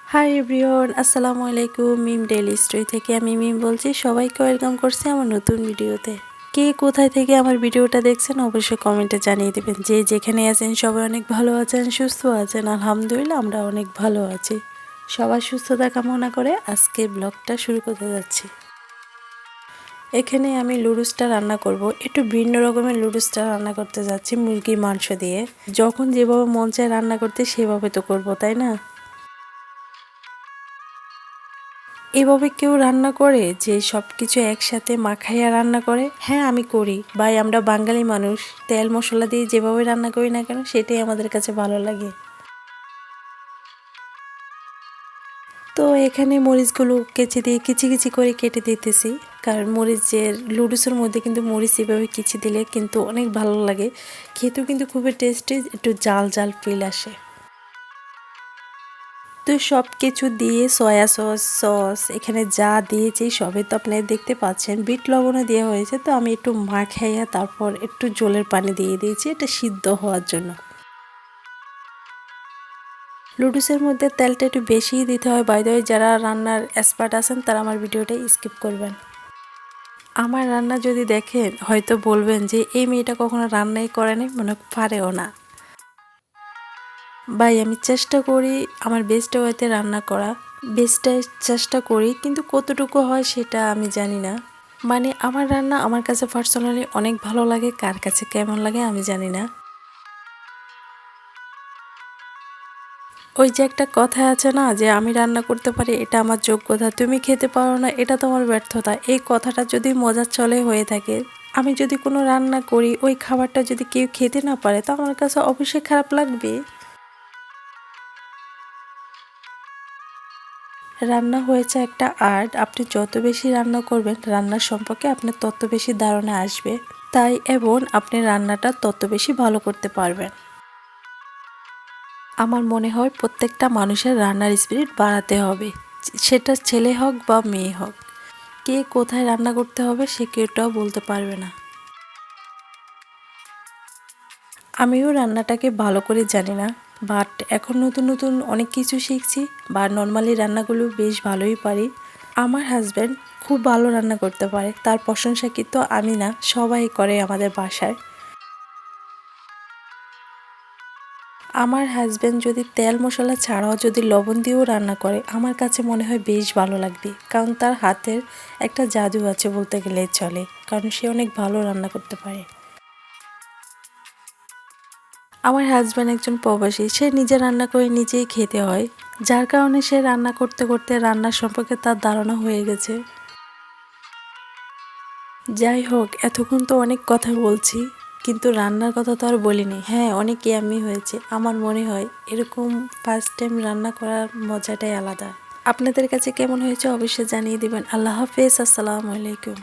Hi everyone, আসসালামু আলাইকুম। মিম daily story থেকে আমি মিম বলছি। সবাইকে ওয়েলকাম করছি আমার নতুন ভিডিওতে। কে কোথায় থেকে আমার ভিডিওটা দেখছেন অবশ্যই কমেন্টে জানিয়ে দেবেন। যে যেখানে আছেন সবাই অনেক ভালো আছেন, সুস্থ আছেন। আলহামদুলিল্লাহ আমরা অনেক ভালো আছি। সবার সুস্থতা কামনা করে আজকে ব্লগটা শুরু করতে যাচ্ছি। এখানে আমি লুডুসটা রান্না করব। একটু ভিন্ন রকমের লুডুসটা রান্না করতে যাচ্ছি মুরগির মাংস দিয়ে। যখন যেভাবে মন চায় রান্না করতে সেভাবে তো করব, তাই না? এভাবে কেউ রান্না করে যে সব কিছু একসাথে মাখাইয়া রান্না করে? হ্যাঁ, আমি করি। ভাই, আমরা বাঙালি মানুষ, তেল মশলা দিয়ে যেভাবে রান্না করি না কেন সেটাই আমাদের কাছে ভালো লাগে। তো এখানে মরিচগুলো কেচি দিয়ে কিচি কিচি করে কেটে দিতেছি। কারণ মরিচের লুডুসের মধ্যে কিন্তু মরিচ এভাবে কিচি দিলে কিন্তু অনেক ভালো লাগে। খেতেও কিন্তু খুবই টেস্টি, একটু জাল জাল ফিল আসে। তো সব কিছু দিয়ে সয়া সস এখানে যা দিয়েছি সবই তো আপনারা দেখতে পাচ্ছেন। বিট লবণও দেওয়া হয়েছে। তো আমি একটু মাখাইয়া তারপর একটু জলের পানি দিয়ে দিয়েছি এটা সিদ্ধ হওয়ার জন্য। লুডুসের মধ্যে তেলটা একটু বেশিই দিতে হয়। বাই দ্য ওয়ে, যারা রান্নার এক্সপার্ট আছেন তারা আমার ভিডিওটা স্কিপ করবেন। আমার রান্না যদি দেখেন হয়তো বলবেন যে এই মেয়েটা কখনো রান্নাই করেনি, মনে পারেও না। ভাই, আমি চেষ্টা করি আমার বেস্ট ওয়েতে রান্না করা। বেস্টটাই চেষ্টা করি, কিন্তু কতটুকু হয় সেটা আমি জানি না। মানে আমার রান্না আমার কাছে পার্সোনালি অনেক ভালো লাগে, কার কাছে কেমন লাগে আমি জানি না। ওই যে একটা কথা আছে না, যে আমি রান্না করতে পারি এটা আমার যোগ্যতা, তুমি খেতে পারো না এটা তোমার ব্যর্থতা। এই কথাটা যদি মজার ছলে হয়ে থাকে, আমি যদি কোনো রান্না করি ওই খাবারটা যদি কেউ খেতে না পারে তো আমার কাছে অবশ্যই খারাপ লাগবে। রান্না হয়েছে একটা আর্ট। আপনি যত বেশি রান্না করবেন রান্নার সম্পর্কে আপনার তত বেশি ধারণা আসবে, তাই এবং আপনি রান্নাটা তত বেশি ভালো করতে পারবেন। আমার মনে হয় প্রত্যেকটা মানুষের রান্নার স্পিরিট বাড়াতে হবে, সেটা ছেলে হোক বা মেয়ে হোক। কে কোথায় রান্না করতে হবে সে কেউটাও বলতে পারবে না। আমিও রান্নাটাকে ভালো করে জানি না, বাট এখন নতুন নতুন অনেক কিছু শিখছি, বা নর্মালি রান্নাগুলো বেশ ভালোই পারি। আমার হাজব্যান্ড খুব ভালো রান্না করতে পারে, তার প্রশংসা কিন্তু আমি না, সবাই করে আমাদের বাসায়। আমার হাজব্যান্ড যদি তেল মশলা ছাড়াও যদি লবণ দিয়েও রান্না করে আমার কাছে মনে হয় বেশ ভালো লাগবে, কারণ তার হাতের একটা জাদু আছে বলতে গেলে চলে, কারণ সে অনেক ভালো রান্না করতে পারে। আমার হাজব্যান্ড একজন প্রবাসী, সে নিজে রান্না করে নিজেই খেতে হয়, যার কারণে সে রান্না করতে করতে রান্নার সম্পর্কে তার ধারণা হয়ে গেছে। যাই হোক, এতক্ষণ তো অনেক কথা বলছি, কিন্তু রান্নার কথা তো আর বলিনি। হ্যাঁ, অনেক ইয়াম্মি হয়েছে। আমার মনে হয় এরকম ফার্স্ট টাইম রান্না করার মজাটাই আলাদা। আপনাদের কাছে কেমন হয়েছে অবশ্যই জানিয়ে দিবেন। আল্লাহ হাফেজ, আসসালামু আলাইকুম।